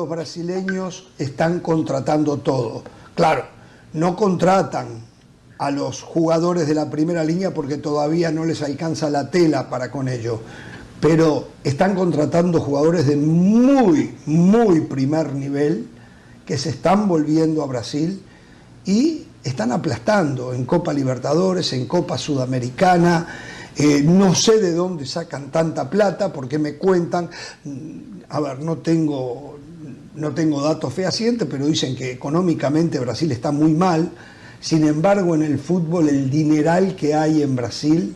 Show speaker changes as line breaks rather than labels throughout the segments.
los brasileños están contratando todo. Claro, no contratan a los jugadores de la primera línea porque todavía no les alcanza la tela para con ello, pero están contratando jugadores de muy primer nivel que se están volviendo a Brasil y están aplastando en Copa Libertadores, en Copa Sudamericana. No sé de dónde sacan tanta plata porque me cuentan, a ver, no tengo datos fehacientes, pero dicen que económicamente Brasil está muy mal. Sin embargo, en el fútbol el dineral que hay en Brasil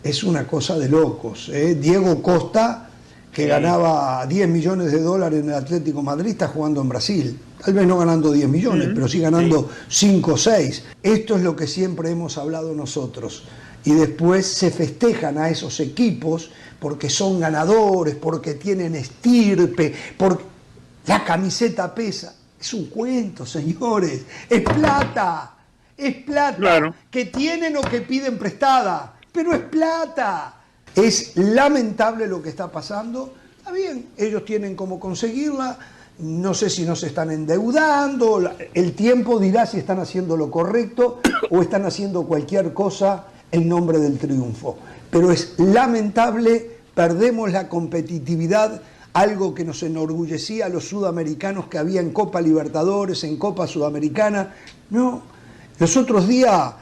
es una cosa de locos. Diego Costa, que ganaba 10 millones de dólares en el Atlético Madrid, está jugando en Brasil. Tal vez no ganando 10 millones, pero sí ganando 5 o 6. Esto es lo que siempre hemos hablado nosotros. Y después se festejan a esos equipos porque son ganadores, porque tienen estirpe, porque la camiseta pesa. Es un cuento, señores. Es plata. Es plata, claro, que tienen o que piden prestada, pero es plata. Es lamentable lo que está pasando. Está bien, ellos tienen cómo conseguirla. No sé si no se están endeudando. El tiempo dirá si están haciendo lo correcto o están haciendo cualquier cosa en nombre del triunfo. Pero es lamentable, perdemos la competitividad, algo que nos enorgullecía a los sudamericanos que había en Copa Libertadores, en Copa Sudamericana. No. Los otros días,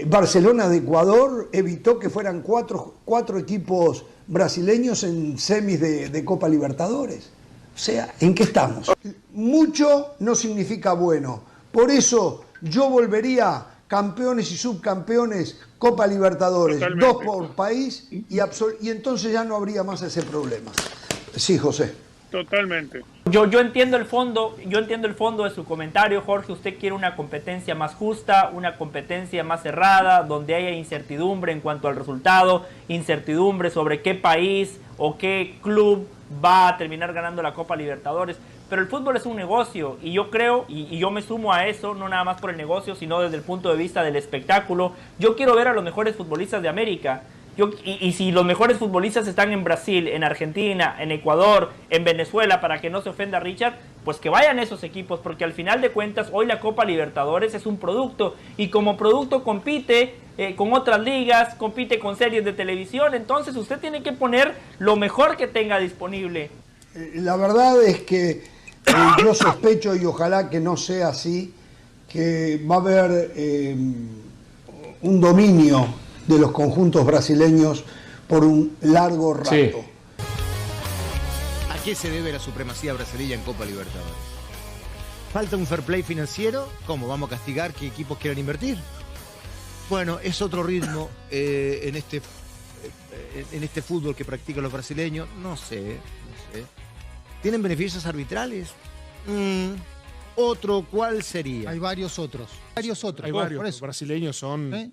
Barcelona de Ecuador evitó que fueran cuatro equipos brasileños en semis de Copa Libertadores. O sea, ¿en qué estamos? Mucho no significa bueno. Por eso yo volvería campeones y subcampeones, Copa Libertadores, totalmente, 2 por país, y entonces ya no habría más ese problema. Sí, José.
Totalmente.
Yo entiendo el fondo de su comentario, Jorge. Usted quiere una competencia más justa, una competencia más cerrada, donde haya incertidumbre en cuanto al resultado, incertidumbre sobre qué país o qué club va a terminar ganando la Copa Libertadores. Pero el fútbol es un negocio y yo creo, y yo me sumo a eso, no nada más por el negocio, sino desde el punto de vista del espectáculo. Yo quiero ver a los mejores futbolistas de América. Y si los mejores futbolistas están en Brasil, en Argentina, en Ecuador, en Venezuela, para que no se ofenda Richard, pues que vayan esos equipos, porque al final de cuentas hoy la Copa Libertadores es un producto, y como producto compite con otras ligas, compite con series de televisión, entonces usted tiene que poner lo mejor que tenga disponible.
La verdad es que yo sospecho, y ojalá que no sea así, que va a haber un dominio de los conjuntos brasileños por un largo rato. Sí.
¿A qué se debe la supremacía brasileña en Copa Libertadores? ¿Falta un fair play financiero? ¿Cómo? ¿Vamos a castigar que equipos quieran invertir? Bueno, es otro ritmo en este fútbol que practican los brasileños. No sé. ¿Tienen beneficios arbitrales? ¿Otro cuál sería?
Hay varios otros.
Hay varios. Los brasileños son...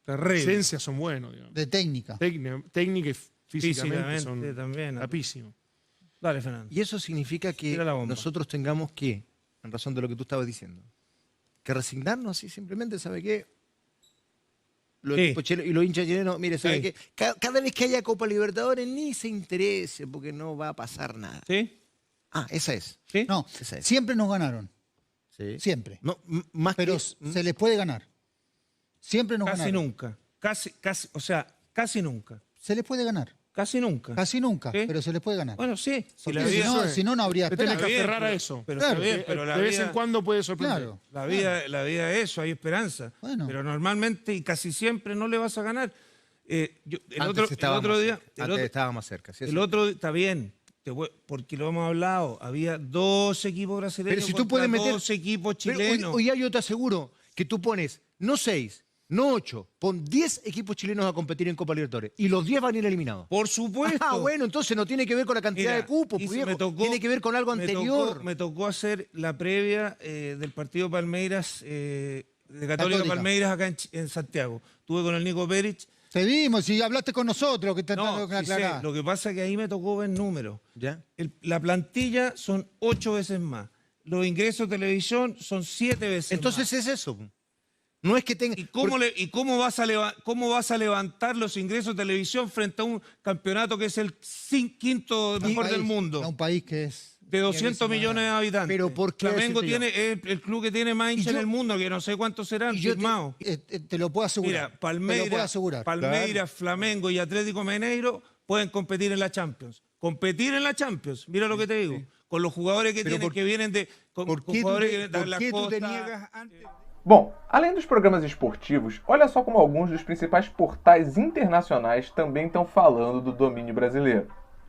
Esencia son buenos, digamos.
De técnica.
Técnica y físicamente son
también.
rapísimos.
Dale, Fernando.
Y eso significa que nosotros tengamos que, en razón de lo que tú estabas diciendo, que resignarnos así simplemente, ¿sabe qué? Los equipos chilenos y los hinchas chilenos, mire, ¿sabe qué? Cada vez que haya Copa Libertadores ni se interese porque no va a pasar nada.
¿Sí?
Ah, esa es.
¿Sí?
No,
esa es.
Siempre nos ganaron.
Sí.
Siempre.
No, más
pero
que...
se les puede ganar. Siempre nos
Casi
ganaron.
nunca. Casi nunca.
Se les puede ganar.
Casi nunca.
Casi nunca,
¿Sí?
pero se les puede ganar.
Bueno, sí.
Si no habría
Te tenés
esperanza.
que aferrar a eso.
Pero
Claro.
está bien, pero la
de vez
vida,
en cuando puede sorprender.
Claro.
la vida es eso, hay esperanza.
Bueno.
Pero normalmente y casi siempre no le vas a ganar. El
Antes
otro día...
estaba más cerca. ¿Sí?
Está bien. Porque lo hemos hablado, había 2 equipos brasileños,
pero si tú puedes meter
2 equipos chilenos.
Hoy yo te aseguro que tú pones no 6, no 8, pon 10 equipos chilenos a competir en Copa Libertadores y los 10 van a ir eliminados.
Por supuesto.
Ah, bueno, entonces no tiene que ver con la cantidad de cupos, tiene que ver con algo anterior.
Me tocó hacer la previa del partido Palmeiras, de Católica Palmeiras acá en Santiago. Estuve con el Nico Perich.
Te vimos y hablaste con nosotros. Que te
Lo que pasa es que ahí me tocó ver números.
¿Ya?
La plantilla son 8 veces más. Los ingresos de televisión son 7 veces
Entonces
más.
es eso. No es que tenga...
¿Y cómo vas a levantar los ingresos de televisión frente a un campeonato que es el quinto mejor del mundo?
A un país que es
de 200 millones de habitantes.
Pero ¿por qué?
Flamengo es el club que tiene más hinchas en el mundo, que no sé cuántos serán firmados.
Te lo puedo asegurar.
Mira, Palmeiras,
Claro.
Flamengo y Atlético Mineiro pueden competir en la Champions. Competir en la Champions, mira lo que te digo. Con los jugadores que tienen, que vienen de...
¿Por qué tú te niegas antes?
Bom, além dos programas esportivos, olha só como alguns dos principais portais internacionais também estão falando do domínio brasileiro.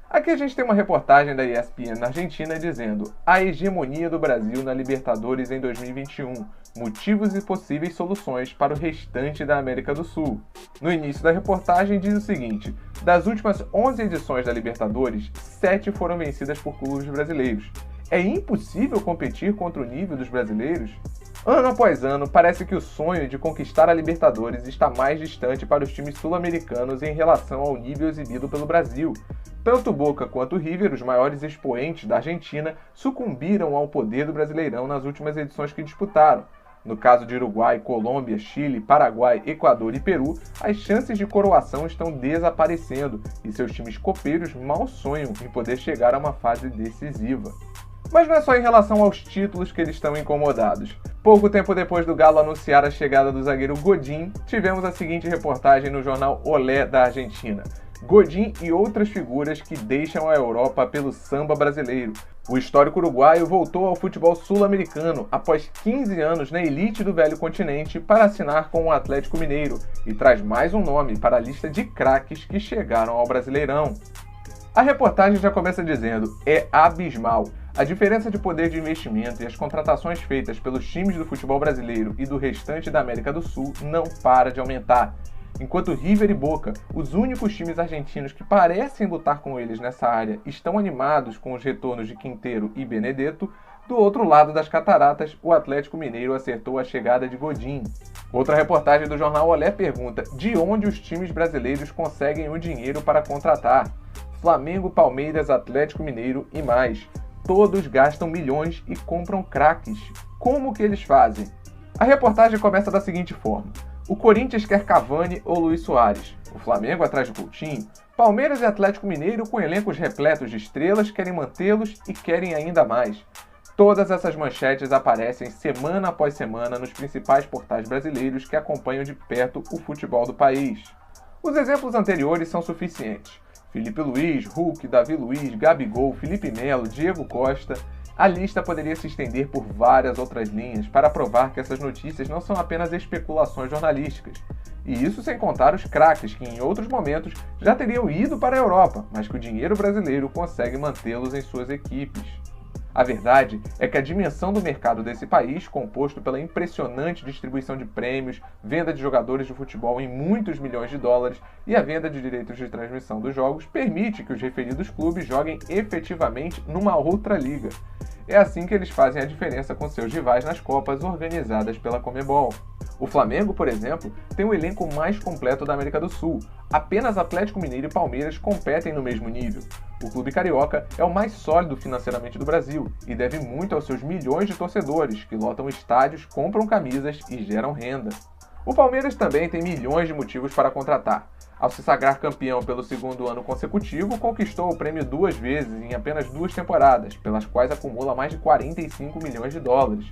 Aqui a gente tem uma reportagem da ESPN na Argentina dizendo: a hegemonia do Brasil na Libertadores em 2021, motivos e possíveis soluções para o restante da América do Sul. No início da reportagem diz o seguinte: das últimas 11 edições da Libertadores, 7 foram vencidas por clubes brasileiros. É impossível competir contra o nível dos brasileiros? Ano após ano, parece que o sonho de conquistar a Libertadores está mais distante para os times sul-americanos em relação ao nível exibido pelo Brasil. Tanto Boca quanto River, os maiores expoentes da Argentina, sucumbiram ao poder do Brasileirão nas últimas edições que disputaram. No caso de Uruguai, Colômbia, Chile, Paraguai, Equador e Peru, as chances de coroação estão desaparecendo e seus times copeiros mal sonham em poder chegar a uma fase decisiva. Mas não é só em relação aos títulos que eles estão incomodados. Pouco tempo depois do Galo anunciar a chegada do zagueiro Godín, tivemos a seguinte reportagem no jornal Olé da Argentina: Godín e outras figuras que deixam a Europa pelo samba brasileiro. O histórico uruguaio voltou ao futebol sul-americano após 15 anos na elite do velho continente para assinar com o Atlético Mineiro e traz mais um nome para a lista de craques que chegaram ao Brasileirão. A reportagem já começa dizendo: é abismal. A diferença de poder de investimento e as contratações feitas pelos times do futebol brasileiro e do restante da América do Sul não para de aumentar. Enquanto River e Boca, os únicos times argentinos que parecem lutar com eles nessa área, estão animados com os retornos de Quinteiro e Benedetto, do outro lado das cataratas, o Atlético Mineiro acertou a chegada de Godín. Outra reportagem do jornal Olé pergunta: de onde os times brasileiros conseguem o dinheiro para contratar? Flamengo, Palmeiras, Atlético Mineiro e mais. Todos gastam milhões e compram craques. Como que eles fazem? A reportagem começa da seguinte forma: o Corinthians quer Cavani ou Luis Soares, o Flamengo atrás de Coutinho, Palmeiras e Atlético Mineiro com elencos repletos de estrelas querem mantê-los e querem ainda mais. Todas essas manchetes aparecem semana após semana nos principais portais brasileiros que acompanham de perto o futebol do país. Os exemplos anteriores são suficientes. Felipe Luiz, Hulk, Davi Luiz, Gabigol, Felipe Melo, Diego Costa. A lista poderia se estender por várias outras linhas para provar que essas notícias não são apenas especulações jornalísticas. E isso sem contar os craques que em outros momentos já teriam ido para a Europa, mas que o dinheiro brasileiro consegue mantê-los em suas equipes. A verdade é que a dimensão do mercado desse país, composto pela impressionante distribuição de prêmios, venda de jogadores de futebol em muitos milhões de dólares e a venda de direitos de transmissão dos jogos, permite que os referidos clubes joguem efetivamente numa outra liga. É assim que eles fazem a diferença com seus rivais nas Copas organizadas pela Conmebol. O Flamengo, por exemplo, tem o elenco mais completo da América do Sul. Apenas Atlético Mineiro e Palmeiras competem no mesmo nível. O clube carioca é o mais sólido financeiramente do Brasil e deve muito aos seus milhões de torcedores que lotam estádios, compram camisas e geram renda. O Palmeiras também tem milhões de motivos para contratar. Ao se sagrar campeão pelo segundo ano consecutivo, conquistou o prêmio 2 vezes em apenas 2 temporadas, pelas quais acumula mais de 45 milhões de dólares.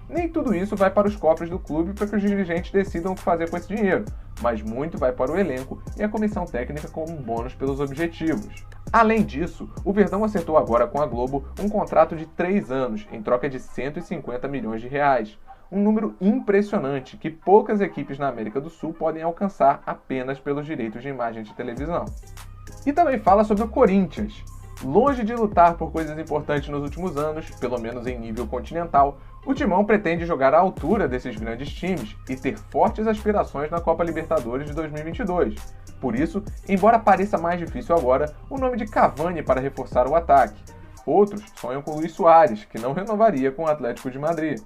Nem tudo isso vai para os cofres do clube para que os dirigentes decidam o que fazer com esse dinheiro, mas muito vai para o elenco e a comissão técnica como um bônus pelos objetivos. Além disso, o Verdão acertou agora com a Globo um contrato de 3 anos, em troca de 150 milhões de reais. Um número impressionante que poucas equipes na América do Sul podem alcançar apenas pelos direitos de imagem de televisão. E também fala sobre o Corinthians. Longe de lutar por coisas importantes nos últimos anos, pelo menos em nível continental, o Timão pretende jogar à altura desses grandes times e ter fortes aspirações na Copa Libertadores de 2022. Por isso, embora pareça mais difícil agora, o nome de Cavani para reforçar o ataque. Outros sonham com Luis Soares, que não renovaria com o Atlético de Madrid.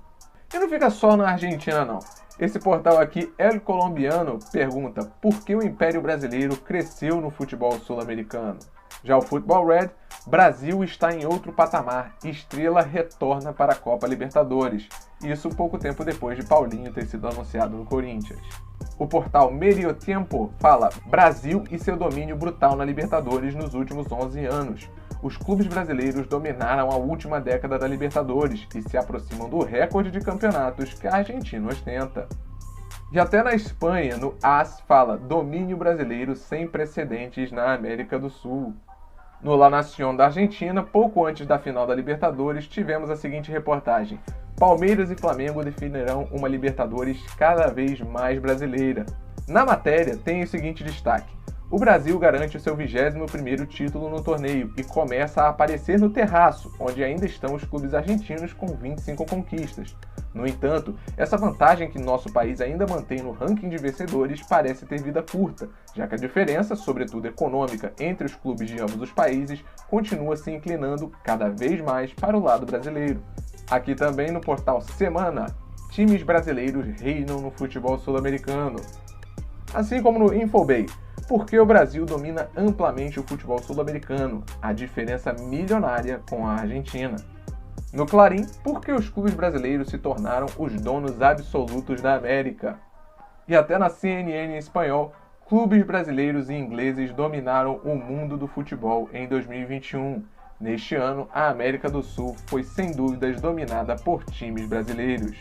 E não fica só na Argentina não. Esse portal aqui, El Colombiano, pergunta por que o Império Brasileiro cresceu no futebol sul-americano. Já o Futebol Red, Brasil está em outro patamar, Estrela retorna para a Copa Libertadores. Isso pouco tempo depois de Paulinho ter sido anunciado no Corinthians. O portal Medio Tiempo fala Brasil e seu domínio brutal na Libertadores nos últimos 11 anos. os clubes brasileiros dominaram a última década da Libertadores e se aproximam do recorde de campeonatos que a Argentina ostenta. E até na Espanha, no AS fala domínio brasileiro sem precedentes na América do Sul. No La Nación da Argentina, pouco antes da final da Libertadores, tivemos a seguinte reportagem: Palmeiras e Flamengo definirão uma Libertadores cada vez mais brasileira. Na matéria tem o seguinte destaque: o Brasil garante o seu 21º título no torneio e começa a aparecer no terraço, onde ainda estão os clubes argentinos com 25 conquistas. No entanto, essa vantagem que nosso país ainda mantém no ranking de vencedores parece ter vida curta, já que a diferença, sobretudo econômica, entre os clubes de ambos os países continua se inclinando cada vez mais para o lado brasileiro. Aqui também no portal Semana, times brasileiros reinam no futebol sul-americano. Assim como no Infobay, porque o Brasil domina amplamente o futebol sul-americano, a diferença milionária com a Argentina. No Clarim, porque os clubes brasileiros se tornaram os donos absolutos da América. E até na CNN em espanhol, clubes brasileiros e ingleses dominaram o mundo do futebol em 2021. Neste ano, a América do Sul foi sem dúvidas dominada por times brasileiros.